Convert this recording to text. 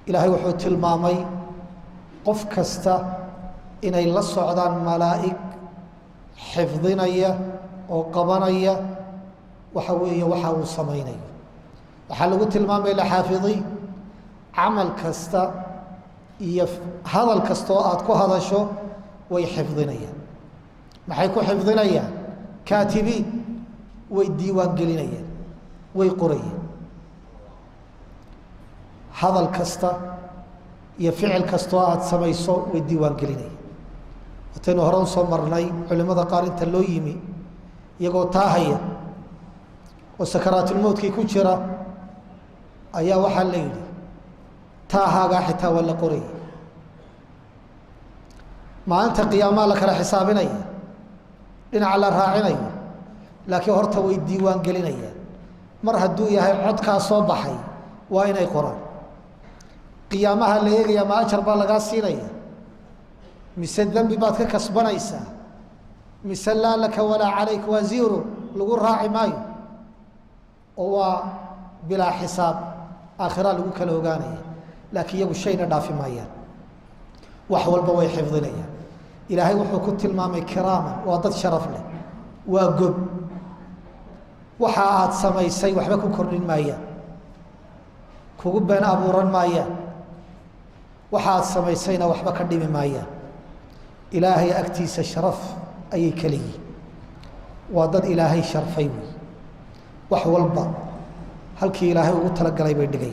إلهي وحوت المامي قف كستا إن إلا الصعدان ملائك حفظينيا وقبانيا وحوية وحاو صمينيا وحلو تلمامي لحافظي عمل كستا هذا الكستوات كو هذا شو ويحفظينيا ما حيكون حفظينيا كاتبين ويديوان قلينيا ويقريا هذا الكستا يفعل كستوات سميسو ويديوان قلينيا وتنو هرون صمرناي علماء قال انت لو يمي يقول تاهيا وسكرات الموت كي كجرا ايا وحا ليلي تاهاغا حتى ولا قري ما انت قياما لك حسابينيا دين على راعينيا لكن هرتا وي ديوان غلينيا مر هدو يahay codka soo baxay waa inay qoraan qiyaamaha la eegaya ma ajar baa laga siinaya mise dambi baad ka kasbanaysa mise la laka wala alayka waziru lagu raaci maayo oo bila xisaab aakhira lagu kala ogaanaya laakiin iyagu shayna dhaafi maayaan wax walba way xifdinayaan ilaahay wuxuu ku tilmaamay kiraaman waa dad sharaf leh waa gob waxa aad samaysay waxba ku kordhin maayaan kugu been abuuran maayaan waxa aad samaysayna waxba ka dhimi maayaan ilaahay agtiisa sharaf ayay kaliyi waa dad ilaahay sharfay wax walba halkii ilaahay ugu tala galay bay dhigay